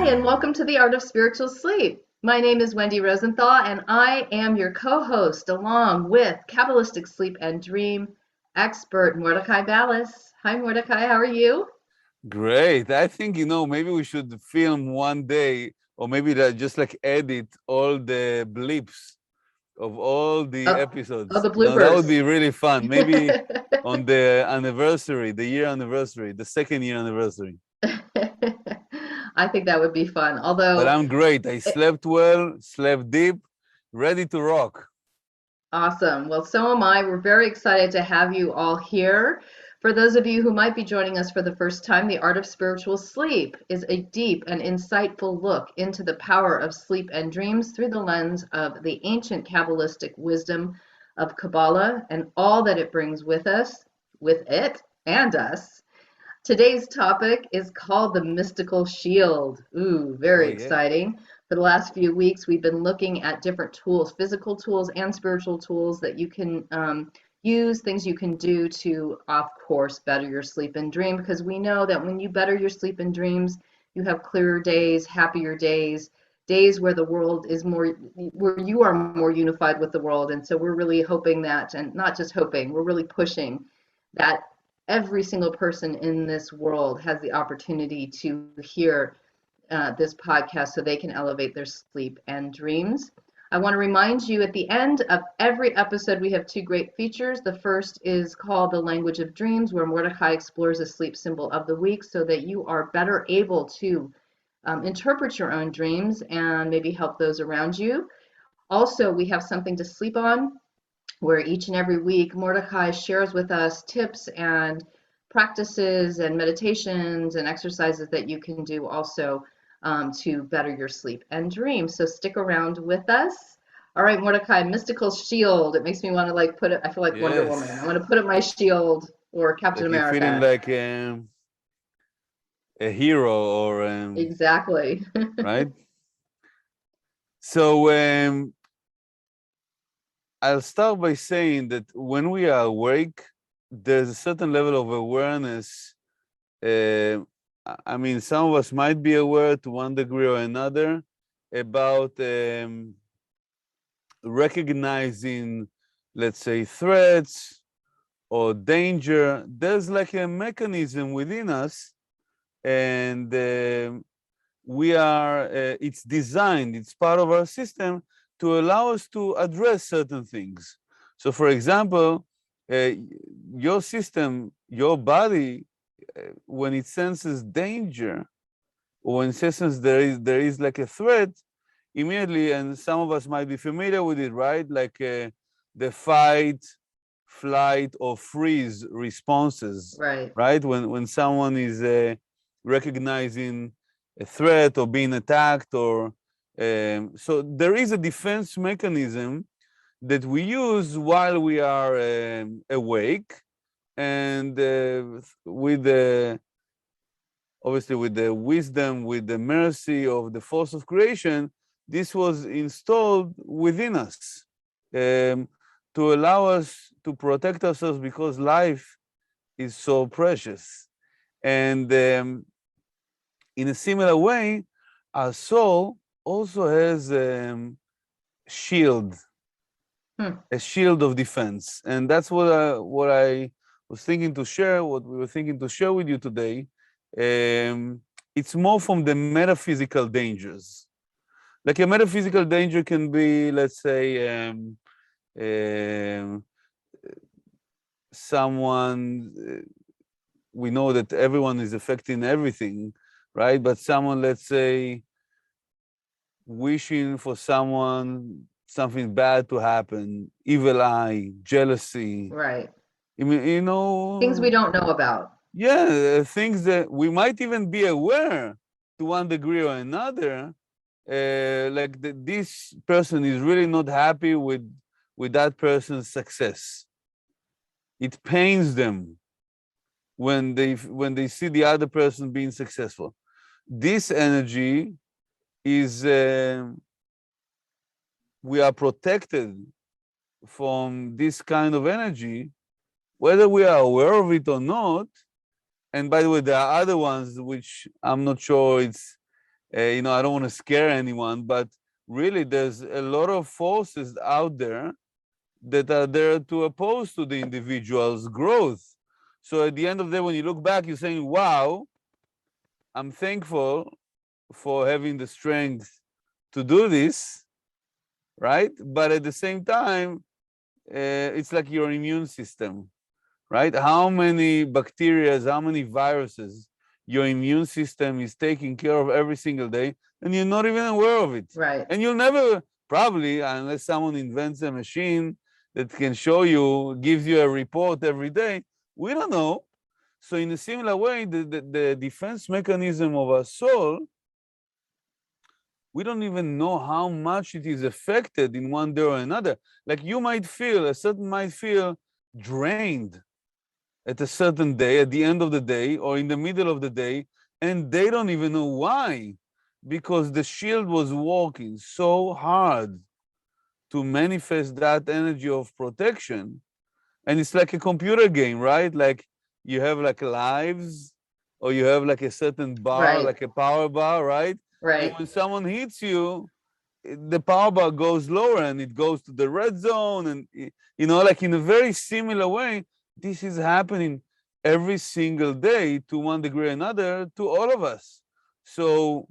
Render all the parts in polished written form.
and welcome to the Art of Spiritual Sleep. My name is Wendy Rosenthal, and I am your co-host along with Kabbalistic Sleep and Dream expert Mordechay Balas. Hi, Mordechay. How are you? Great. I think, maybe we should film one day, or maybe just like edit all the blips of all the Oh, episodes. the That would bloopers. be really fun. Maybe on the anniversary, the year anniversary, the second year anniversary. I think that would be fun. But Although, I'm great. I slept well, slept deep, ready to rock. awesome. Well, so am I. We're very excited to have you all here. For those of you who might be joining us for the first time, The Art of Spiritual Sleep is a deep and insightful look into the power of sleep and dreams through the lens of the ancient Kabbalistic wisdom of Kabbalah and all that it brings with it and us. Today's topic is called the mystical shield. Ooh, Oh, very yeah. exciting. For the last few weeks, we've been looking at different tools, physical tools and spiritual tools that you can use, things you can do to, of course, better your sleep and dream. Because we know that when you better your sleep and dreams, you have clearer days, happier days, days where the world is more, where you are more unified with the world. And so we're really hoping that, and not just hoping, we're really pushing that every single person in this world has the opportunity to hear this podcast so they can elevate their sleep and dreams. I want to remind you at the end of every episode, we have two great features. The first is called The Language of Dreams, where Mordechay explores a sleep symbol of the week so that you are better able to interpret your own dreams and maybe help those around you. Also, we have something to sleep on, where each and every week Mordechay shares with us tips and practices and meditations and exercises that you can do also to better your sleep and dream. So stick around with us. All right, Mordechay, mystical shield. It makes me want to like put it, I feel like Wonder Woman. I Yes. want to put up my shield or Captain Like you're feeling America. like a hero or, Exactly. right? So, I'll start by saying that when we are awake, there's a certain level of awareness. I mean, some of us might be aware to one degree or another about recognizing, let's say, threats or danger. There's like a mechanism within us, and it's designed, it's part of our system to allow us to address certain things. So for example, uh, your system, your body, when it senses danger, or when it senses there is like a threat, immediately, and some of us might be familiar with it, right? Like the fight, flight, or freeze responses, Right. right? When someone is recognizing a threat or being attacked, or so there is a defense mechanism that we use while we are awake, and with the obviously with the wisdom, with the mercy of the force of creation, this was installed within us to allow us to protect ourselves because life is so precious. And in a similar way, our soul also has shield, Hmm. a shield of defense. And that's what I was thinking to share, what we were thinking to share with you today. It's more from the metaphysical dangers. Like a metaphysical danger can be, let's say, someone, we know that everyone is affecting everything, right? But someone, let's say, wishing for something bad to happen, evil eye, jealousy. Right. I mean, Things we don't know about. yeah, things that we might even be aware to one degree or another, like this person is really not happy with that person's success. It pains them when they see the other person being successful. This energy is we are protected from this kind of energy, whether we are aware of it or not. And by the way, there are other ones which I'm not sure it's I don't want to scare anyone, but really there's a lot of forces out there that are there to oppose to the individual's growth. So at the end of the day, when you look back, you're saying, wow, I'm thankful for having the strength to do this, right? But at the same time, it's like your immune system, right? How many bacteria, how many viruses your immune system is taking care of every single day, and you're not even aware of it. Right. And you'll never, probably, unless someone invents a machine that can show you, gives you a report every day, we don't know. So in a similar way, the defense mechanism of our soul, we don't even know how much it is affected in one day or another. Like a certain might feel drained at a certain day, at the end of the day, or in the middle of the day, and they don't even know why, because the shield was working so hard to manifest that energy of protection. And it's like a computer game, right? Like you have like lives, or you have like a certain bar, Right. like a power bar, right? And Right. when someone hits you, the power bar goes lower and it goes to the red zone. And, like in a very similar way, this is happening every single day to one degree or another to all of us. So,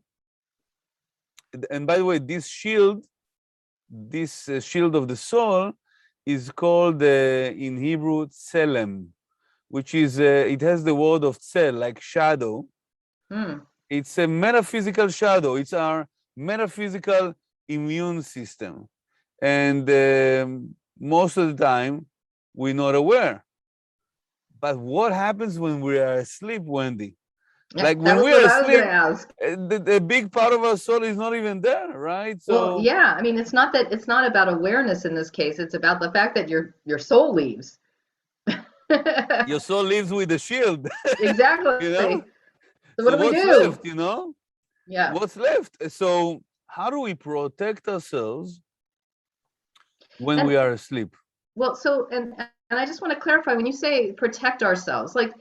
and by the way, this shield of the soul is called in Hebrew tselem, which is, it has the word of tsel, like shadow. It's a metaphysical shadow. It's our metaphysical immune system. And most of the time, we're not aware. But what happens when we are asleep, Wendy? Like That when was we what are I was going asleep, to ask. the big part of our soul is not even there, right? Well, So yeah, I mean, it's not about awareness in this case. It's about the fact that your soul leaves. your soul lives with the shield, you know? Exactly. So what So do we what's do? left, you know? Yeah. What's left? So how do we protect ourselves when we And are asleep? well, and I just want to clarify when you say protect ourselves, like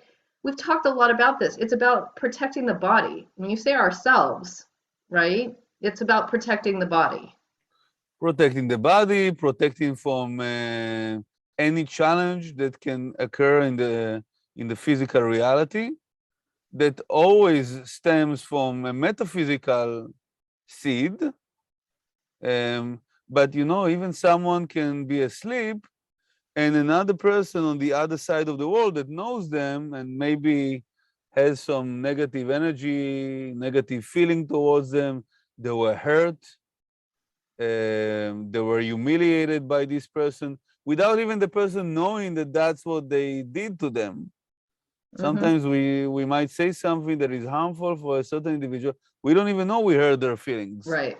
we've talked a lot about this. It's about protecting the body. When you say ourselves, right? It's about protecting the body. Protecting the body, protecting from any challenge that can occur in the physical reality that always stems from a metaphysical seed. But even someone can be asleep and another person on the other side of the world that knows them and maybe has some negative energy, negative feeling towards them, they were hurt, they were humiliated by this person without even the person knowing that that's what they did to them. Sometimes we might say something that is harmful for a certain individual. We don't even know we hurt their feelings. Right.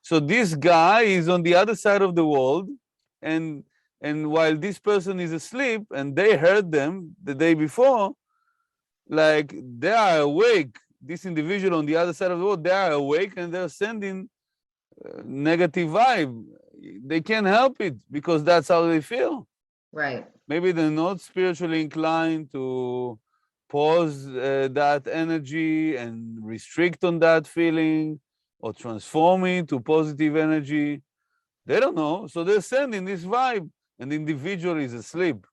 So this guy is on the other side of the world, and while this person is asleep and they heard them the day before, like they are awake. This individual on the other side of the world, they are awake and they're sending negative vibe. They can't help it because that's how they feel. Right. Maybe they're not spiritually inclined to pause that energy and restrict on that feeling or transform it to positive energy. They don't know. So they're sending this vibe, and the individual is asleep.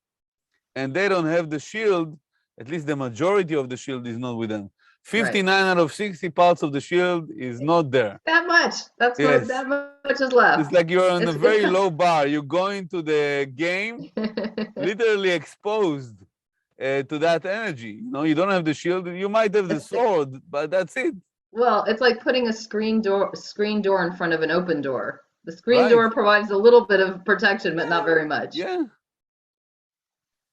And they don't have the shield, at least the majority of the shield is not with them. 59 out of 60 parts of the shield is not there. That much. That's what Yes. that much is left. It's like you're on a It's very low bar. You're going to the game literally exposed to that energy. You don't have the shield. You might have the sword, but that's it. Well, it's like putting a screen door in front of an open door. The screen Right. door provides a little bit of protection, but not very much. Yeah.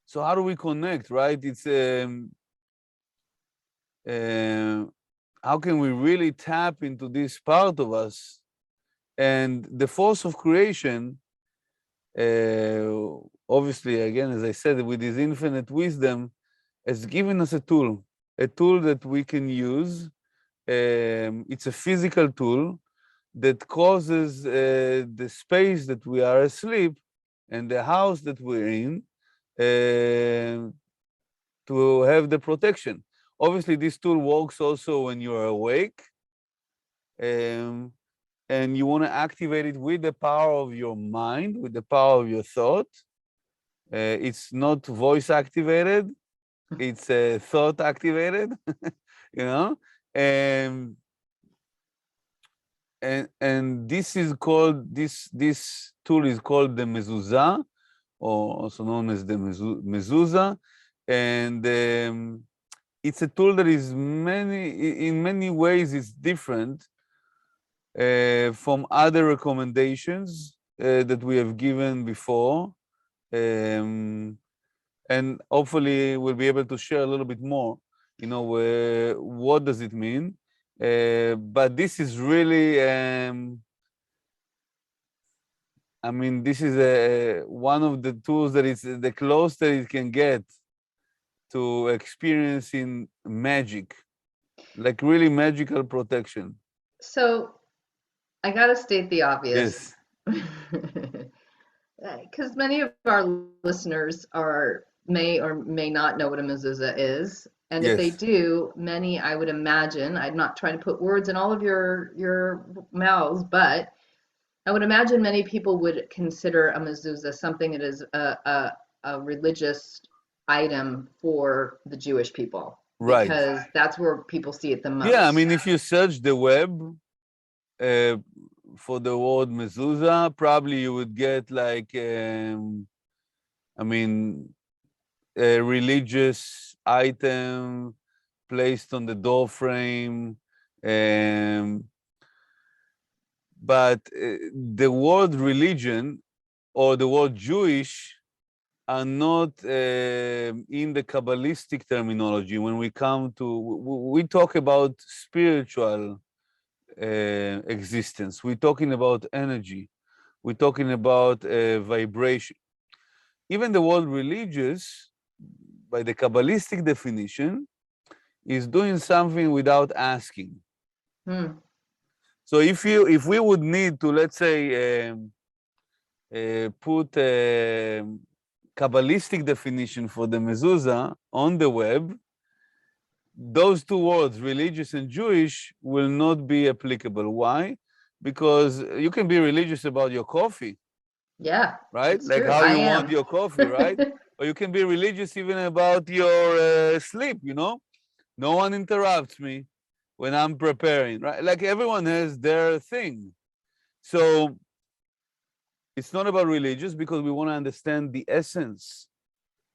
So how do we connect, right? It's how can we really tap into this part of us? And the force of creation, obviously, again, as I said, with his infinite wisdom, has given us a tool that we can use. It's a physical tool that causes the space that we are asleep and the house that we're in to have the protection. Obviously, this tool works also when you're awake. and you want to activate it with the power of your mind, with the power of your thought. It's not voice activated, it's thought activated, you know? And this is called, this tool is called the Mezuzah, or also known as the Mezuzah. And it's a tool that is in many ways, it's different from other recommendations that we have given before. And hopefully we'll be able to share a little bit more, you know, what does it mean? But this is really, I mean, this is one of the tools that is the closest that it can get to experiencing magic, like really magical protection. So I got to state the obvious. Yes. Because many of our listeners may or may not know what a mezuzah is. And if they Yes. do, many, I would imagine, I'm not trying to put words in all of your mouths, but I would imagine many people would consider a mezuzah something that is a religious item for the Jewish people, Right. because that's where people see it the most. Yeah, I mean, if you search the web for the word mezuzah, probably you would get like, I mean, a religious item placed on the door frame. But the word religion or the word Jewish are not in the Kabbalistic terminology. When we come to, we talk about spiritual existence. We're talking about energy. We're talking about vibration. Even the word religious, by the Kabbalistic definition, is doing something without asking. So if we would need to, let's say, put a Kabbalistic definition for the mezuzah on the web, those two words, religious and Jewish, will not be applicable. Why? Because you can be religious about your coffee. Yeah. Right? Like true. how you I want am. your coffee, right? Or you can be religious even about your sleep, you know? No one interrupts me when I'm preparing, right? Like everyone has their thing. So it's not about religious because we want to understand the essence.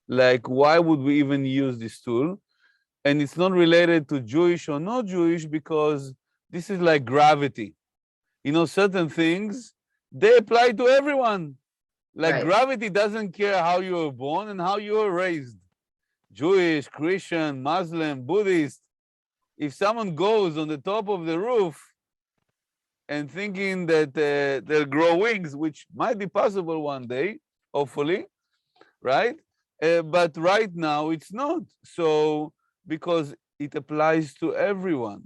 Like, why would we even use this tool? And it's not related to Jewish or not Jewish because this is like gravity. You know, certain things, they apply to everyone. Like Right. gravity doesn't care how you were born and how you were raised. Jewish, Christian, Muslim, Buddhist. If someone goes on the top of the roof and thinking that they'll grow wings, which might be possible one day, hopefully, right? But right now it's not. So, because it applies to everyone.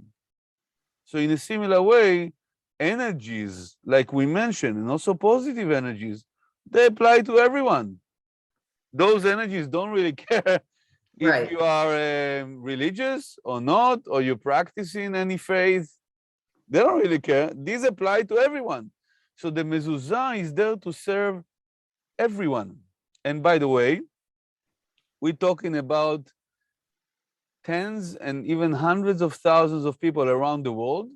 So in a similar way, energies, like we mentioned, and also positive energies, they apply to everyone. Those energies don't really care if Right. you are religious or not, or you're practicing any faith. They don't really care. These apply to everyone. So the mezuzah is there to serve everyone. And by the way, we're talking about tens and even hundreds of thousands of people around the world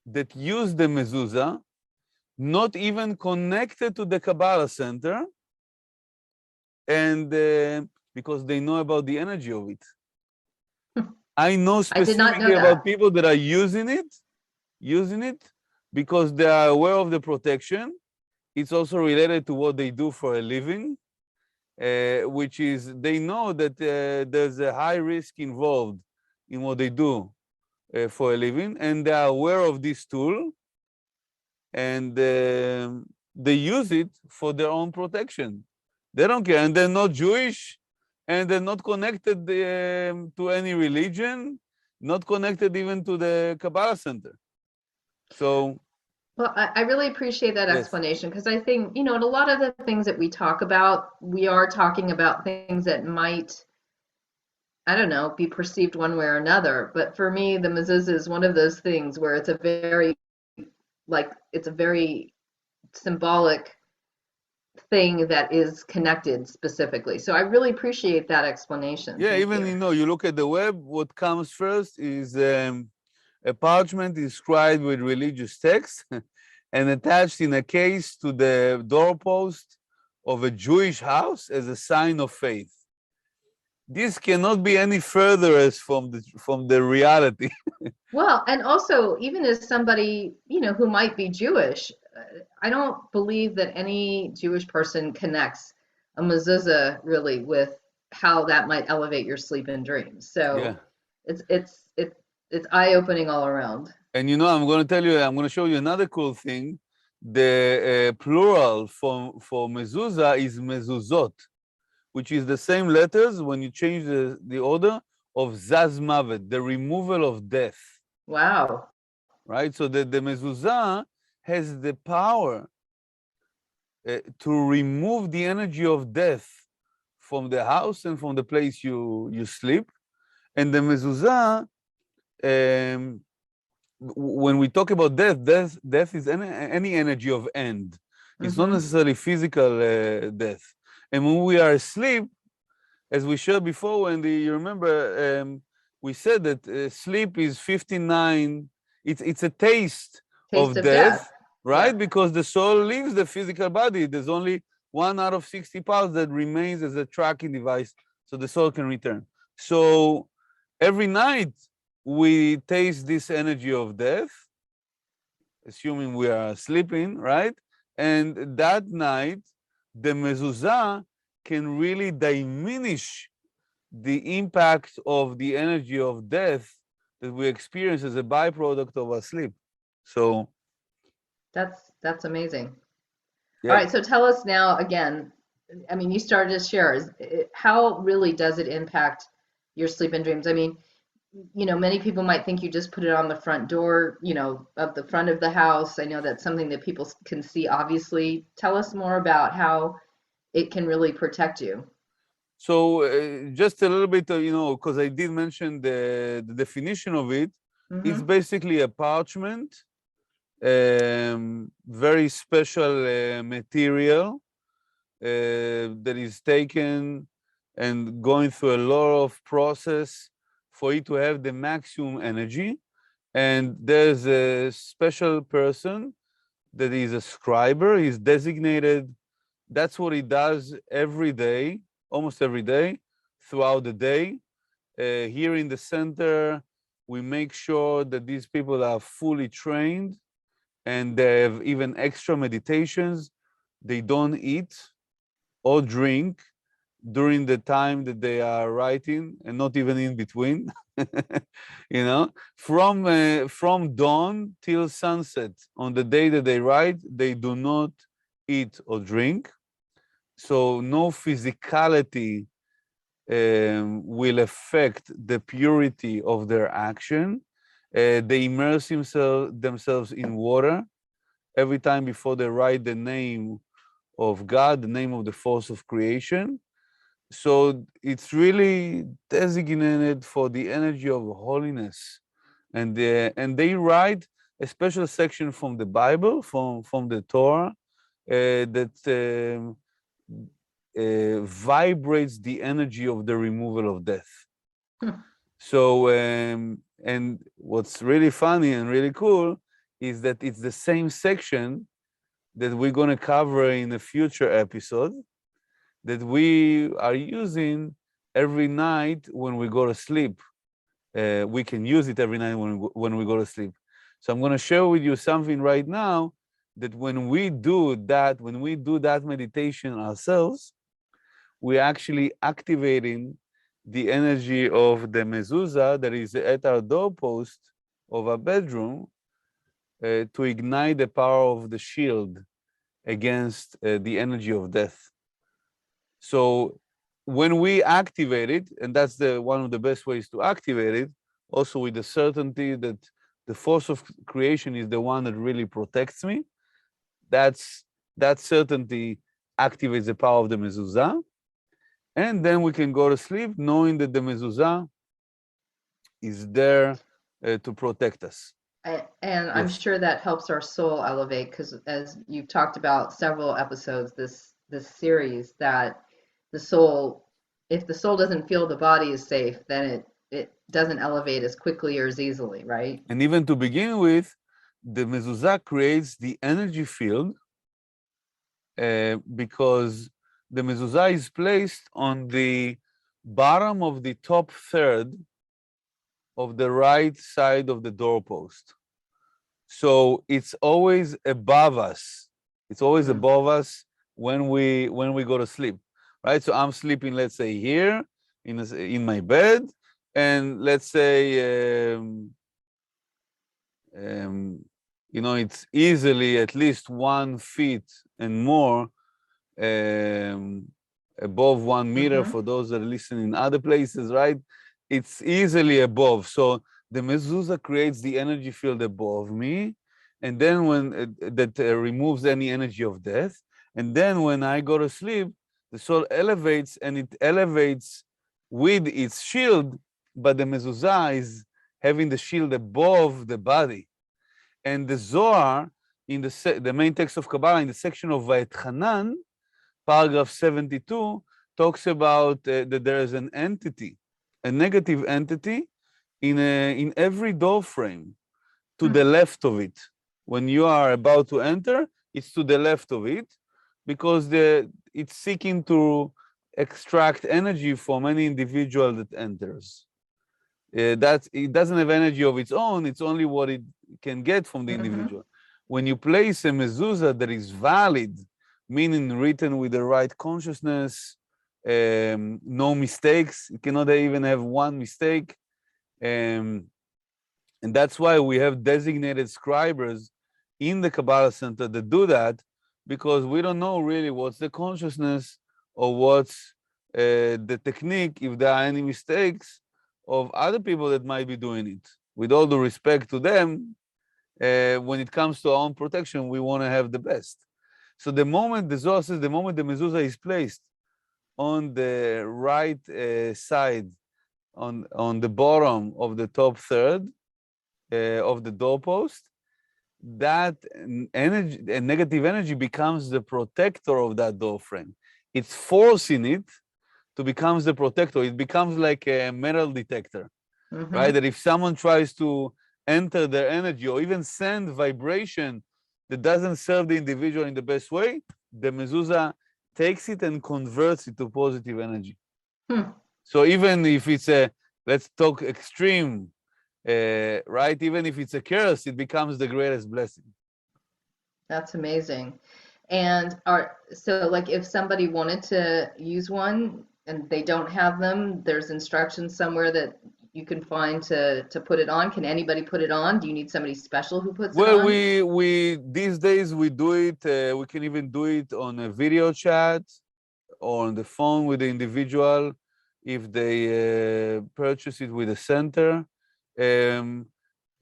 that use the mezuzah, not even connected to the Kabbalah Center, and because they know about the energy of it. I know specifically about people that are using it because they are aware of the protection. It's also related to what they do for a living, which is they know that there's a high risk involved in what they do for a living, and they are aware of this tool, and they use it for their own protection. They don't care, and they're not Jewish, and they're not connected to any religion, not connected even to the Kabbalah Center. So, well, I really appreciate that explanation, because I think, you know, in a lot of the things that we talk about, we are talking about things that might, I don't know, be perceived one way or another. But for me, the mezuzah is one of those things where it's a very like it's a very symbolic thing that is connected specifically. So I really appreciate that explanation. Yeah, Thank even you. you look at the web, what comes first is a parchment inscribed with religious text and attached in a case to the doorpost of a Jewish house as a sign of faith. This cannot be any further as from the reality. Well, and also, even as somebody, who might be Jewish, I don't believe that any Jewish person connects a mezuzah really with how that might elevate your sleep and dreams. Yeah. So it's eye-opening all around. And I'm going to tell you, I'm going to show you another cool thing. The plural for mezuzah is mezuzot, which is the same letters when you change the order of zaz mavet, the removal of death. Wow. Right? So the mezuzah has the power to remove the energy of death from the house and from the place you sleep. And the mezuzah, when we talk about death is any energy of end. It's not necessarily physical death. And when we are asleep, as we shared before, Wendy, you remember we said that sleep is 59. It's a taste Taste of of death, death. right? Yeah. Because the soul leaves the physical body. There's only 1 out of 60 parts that remains as a tracking device, so the soul can return. So every night we taste this energy of death, assuming we are sleeping, right? And that night, the mezuzah can really diminish the impact of the energy of death that we experience as a byproduct of our sleep. So That's amazing. All yeah. right, so tell us now again. I mean, you started to share. How really does it impact your sleep and dreams? I mean, many people might think you just put it on the front door, of the front of the house. I know that's something that people can see, obviously. Tell us more about how it can really protect you. So just a little bit, because I did mention the definition of it. It's Mm-hmm. basically a parchment, very special material that is taken and going through a lot of process for it to have the maximum energy. And there's a special person that is a scriber. He's designated. That's what he does every day, almost every day, throughout the day. Here in the center, we make sure that these people are fully trained and they have even extra meditations. They don't eat or drink during the time that they are writing, and not even in between. From dawn till sunset on the day that they write, they do not eat or drink. So no physicality will affect the purity of their action. They immerse themselves in water every time before they write the name of God, the name of the force of creation. So it's really designated for the energy of holiness. And they write a special section from the Bible, from the Torah, that vibrates the energy of the removal of death. So, and what's really funny and really cool is that it's the same section that we're going to cover in a future episode that we are using every night when we go to sleep. We can use it every night when we go to sleep. So I'm going to share with you something right now that when we do that meditation ourselves, we're actually activating the energy of the mezuzah that is at our doorpost of our bedroom to ignite the power of the shield against the energy of death. So when we activate it, and that's one of the best ways to activate it, also with the certainty that the force of creation is the one that really protects me, that certainty activates the power of the mezuzah. And then we can go to sleep knowing that the mezuzah is there to protect us. And I'm Yes. sure that helps our soul elevate because as you've talked about several episodes this series that the soul, if the soul doesn't feel the body is safe, then it doesn't elevate as quickly or as easily, right? And even to begin with, the mezuzah creates the energy field because the mezuzah is placed on the bottom of the top third of the right side of the doorpost. So it's always above us. It's always Mm. above us when we go to sleep, right? So I'm sleeping, let's say here in my bed, and let's say um, it's easily at least 1 feet and more um, above 1 meter Mm-hmm. for those that listen in other places, right? It's easily above. So the mezuzah creates the energy field above me, and then when that removes any energy of death, and then when I go to sleep, the soul elevates, and it elevates with its shield, but the mezuzah is having the shield above the body. And the Zohar, in the main text of Kabbalah, in the section of Vayetchanan, paragraph 72, talks about that there is an entity, a negative entity, in every door frame to the left of it. When you are about to enter, it's to the left of it because it's seeking to extract energy from any individual that enters. That it doesn't have energy of its own, it's only what it can get from the Mm-hmm. individual. When you place a mezuzah that is valid, meaning written with the right consciousness, no mistakes, it cannot even have one mistake. Um, and that's why we have designated scribers in the Kabbalah Center that do that, because we don't know really what's the consciousness or what's the technique, if there are any mistakes of other people that might be doing it. With all due respect to them, when it comes to our own protection, we want to have the best. So the moment the Zohar says, the moment the mezuzah is placed on the right side, on the bottom of the top third of the doorpost, that energy, negative energy, becomes the protector of that door frame. It's forcing it to become the protector. It becomes like a metal detector, Mm-hmm. right? That if someone tries to enter their energy or even send vibration that doesn't serve the individual in the best way, the mezuzah takes it and converts it to positive energy. Hmm. So even if it's let's talk extreme, right? Even if it's a curse, it becomes the greatest blessing. That's amazing. And so like if somebody wanted to use one and they don't have them, there's instructions somewhere that you can find to put it on. Can anybody put it on? Do you need somebody special who puts it Well, on? we these days we do it. We can even do it on a video chat or on the phone with the individual if they purchase it with a center. Um,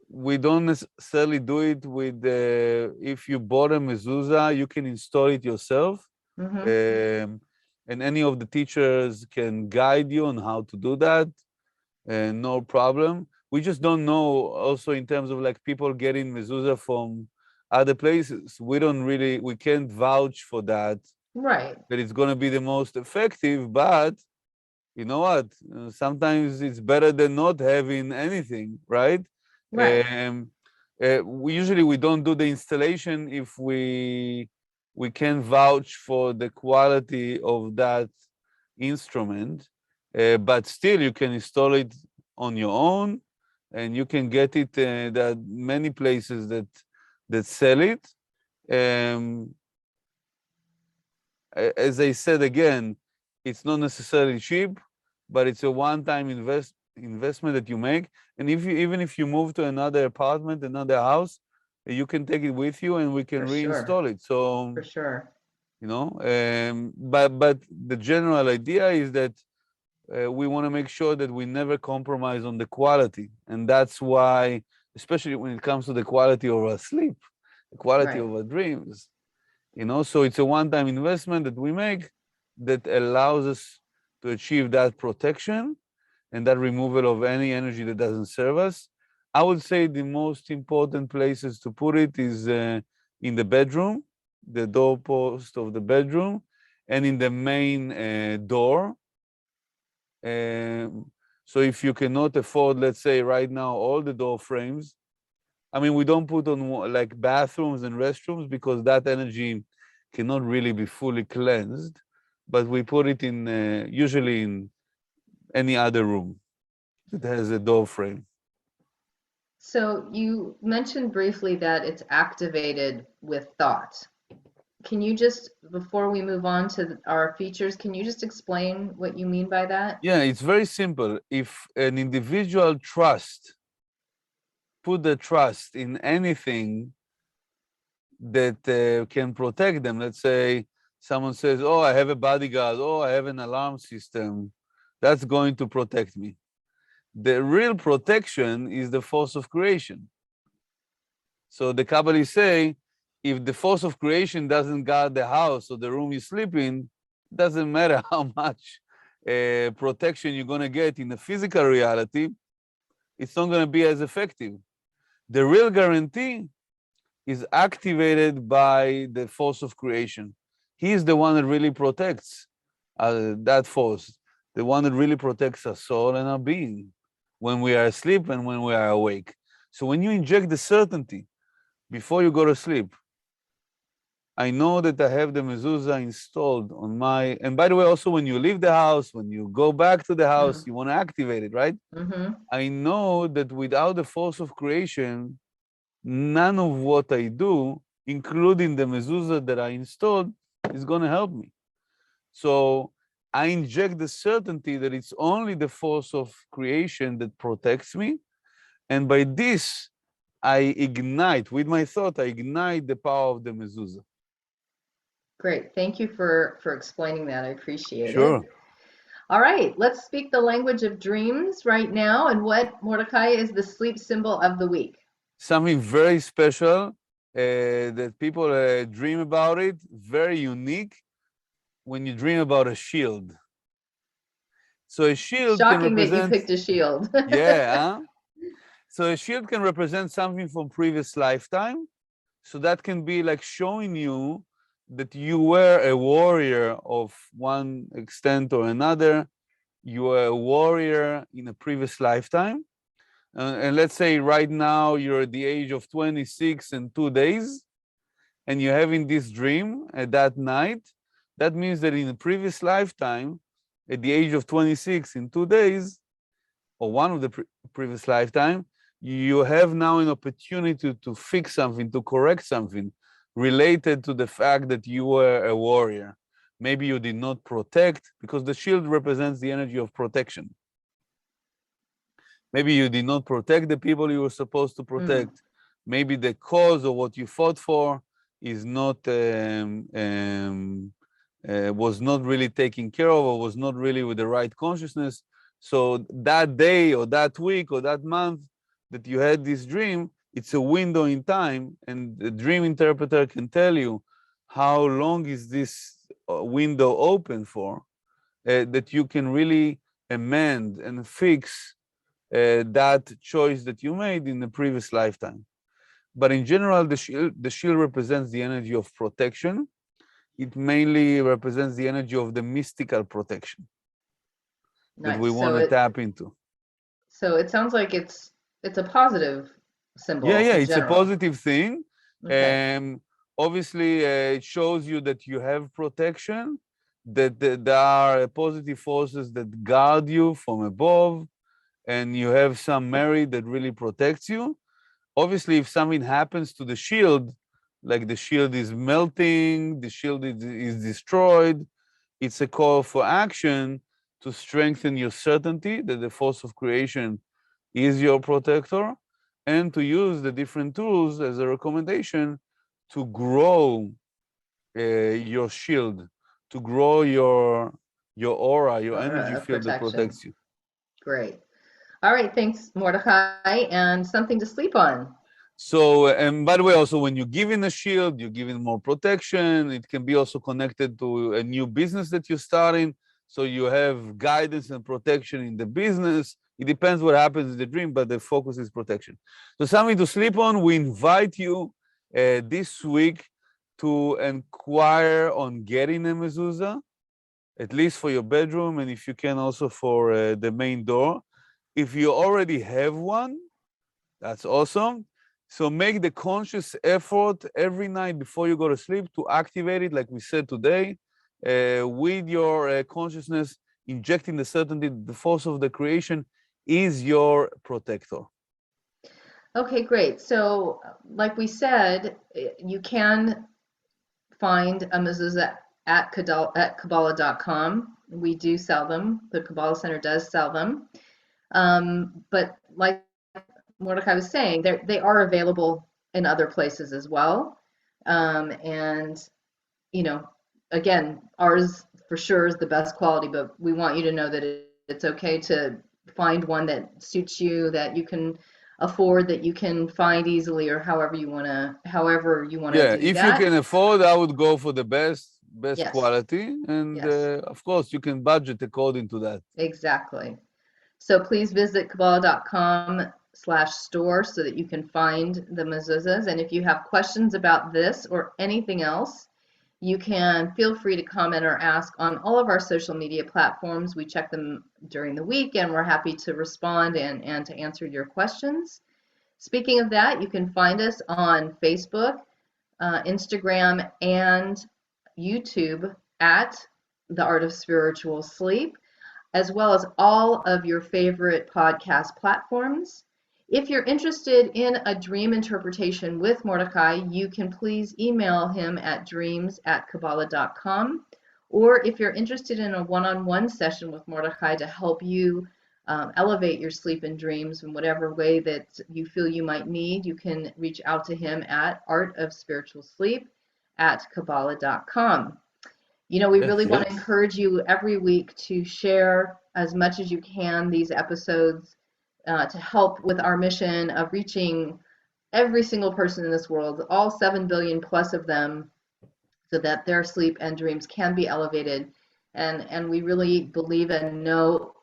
we don't necessarily do it with, if you bought a mezuzah, you can install it yourself. Mm-hmm. And any of the teachers can guide you on how to do that, no problem. We just don't know also in terms of like people getting mezuzah from other places. We can't vouch for that Right. it's going to be the most effective, but you know what? Sometimes it's better than not having anything, right? Right. We don't do the installation if we can vouch for the quality of that instrument, but still you can install it on your own, and you can get it. There are many places that sell it. Um, as I said again, it's not necessarily cheap, but it's a one-time investment that you make. And even if you move to another apartment, another house, you can take it with you, and we can For sure. reinstall it. So, For sure. but the general idea is that we want to make sure that we never compromise on the quality, and that's why, especially when it comes to the quality of our sleep, the quality Right. of our dreams. So it's a one-time investment that we make that allows us to achieve that protection and that removal of any energy that doesn't serve us. I would say the most important places to put it is in the bedroom, the doorpost of the bedroom, and in the main door. So if you cannot afford, let's say right now, all the door frames, I mean, we don't put on like bathrooms and restrooms because that energy cannot really be fully cleansed, but we put it in usually in any other room that has a door frame. So you mentioned briefly that it's activated with thoughts. Can you just, before we move on to our features, can you just explain what you mean by that? Yeah, it's very simple. If an individual put the trust in anything that can protect them, let's say someone says, oh, I have a bodyguard, oh, I have an alarm system, that's going to protect me. The real protection is the force of creation. So the Kabbalists say, if the force of creation doesn't guard the house or the room you sleep in, doesn't matter how much protection you're going to get in the physical reality, it's not going to be as effective. The real guarantee is activated by the force of creation. He is the one that really protects that force, the one that really protects our soul and our being when we are asleep and when we are awake. So when you inject the certainty before you go to sleep, I know that I have the mezuzah installed on my, and by the way, also when you leave the house, when you go back to the house, you want to activate it, right? Mm-hmm. I know that without the force of creation, none of what I do, including the mezuzah that I installed, is going to help me. So I inject the certainty that it's only the force of creation that protects me. And by this, I ignite, with my thought, I ignite the power of the mezuzah. Great. Thank you for explaining that. I appreciate it. Sure. All right, let's speak the language of dreams right now. And what, Mordecai, is the sleep symbol of the week? Something very special that people dream about it, very unique, when you dream about a shield. So a shield can Shocking that you represent, picked a shield. yeah, huh? So a shield can represent something from previous lifetime. So that can be like showing you that you were a warrior of one extent or another. You were a warrior in a previous lifetime. And let's say right now you're at the age of 26 and 2 days, and you're having this dream at that night. That means that in a previous lifetime, at the age of 26 in 2 days, or one of the previous lifetime, you have now an opportunity to fix something, to correct something related to the fact that you were a warrior. Maybe you did not protect, because the shield represents the energy of protection. Maybe you did not protect the people you were supposed to protect. Maybe the cause of what you fought for is not was not really taken care of, or was not really with the right consciousness. So that day or that week or that month that you had this dream, it's a window in time, and the dream interpreter can tell you how long is this window open for, that you can really amend and fix that choice that you made in the previous lifetime. But in general, the shield represents the energy of protection. It mainly represents the energy of the mystical protection that we Nice. want to tap into. So it sounds like it's a positive symbol Yeah, in it's a general. positive thing. Okay. Obviously, it shows you that you have protection, that there are positive forces that guard you from above, and you have some merit that really protects you. Obviously, if something happens to the shield, like the shield is melting, the shield is destroyed, it's a call for action to strengthen your certainty that the force of creation is your protector, and to use the different tools as a recommendation to grow your shield, to grow your aura, your energy field that Protection. protects you. Great. All right, thanks, Mordecai. And something to sleep on. So, and by the way, also when you're given a shield, you're given more protection. It can be also connected to a new business that you're starting. So you have guidance and protection in the business. It depends what happens in the dream, but the focus is protection. So something to sleep on. We invite you this week to inquire on getting a mezuzah, at least for your bedroom, and if you can also for the main door. If you already have one, that's awesome. So make the conscious effort every night before you go to sleep to activate it, like we said today, with your consciousness, injecting the certainty, the force of the creation is your protector. Okay, great. So, like we said, you can find a mezuzah at Kabbalah.com. We do sell them. The Kabbalah Center does sell them. But like Mordecai was saying, they are available in other places as well. And, you know, again, ours for sure is the best quality, but we want you to know that it's okay to find one that suits you, that you can afford, that you can find easily, or however you want to Yeah, do if you that. can afford, I would go for the best Yes. quality. And Yes. of course, you can budget according to that. Exactly. So please visit Kabbalah.com/store so that you can find the mezuzahs. And if you have questions about this or anything else, you can feel free to comment or ask on all of our social media platforms. We check them during the week, and we're happy to respond and to answer your questions. Speaking of that, you can find us on Facebook, Instagram, and YouTube at The Art of Spiritual Sleep, as well as all of your favorite podcast platforms. If you're interested in a dream interpretation with Mordecai, you can please email him at dreams@kabbalah.com. Or if you're interested in a one-on-one session with Mordecai to help you elevate your sleep and dreams in whatever way that you feel you might need, you can reach out to him at artofspiritualsleep@kabbalah.com. You know, we really want to encourage you every week to share as much as you can these episodes to help with our mission of reaching every single person in this world, all 7 billion plus of them, so that their sleep and dreams can be elevated. And we really believe and know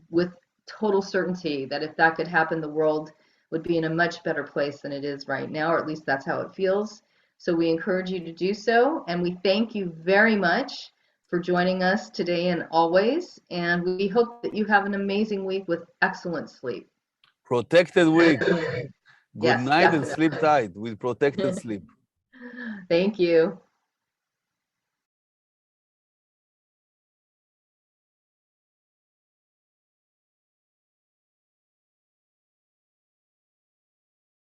with total certainty that if that could happen, the world would be in a much better place than it is right now, or at least that's how it feels. So we encourage you to do so, and we thank you very much for joining us today and always, and we hope that you have an amazing week with excellent sleep. Protected week. Good Yes, night and definitely. sleep tight with protected sleep. Thank you.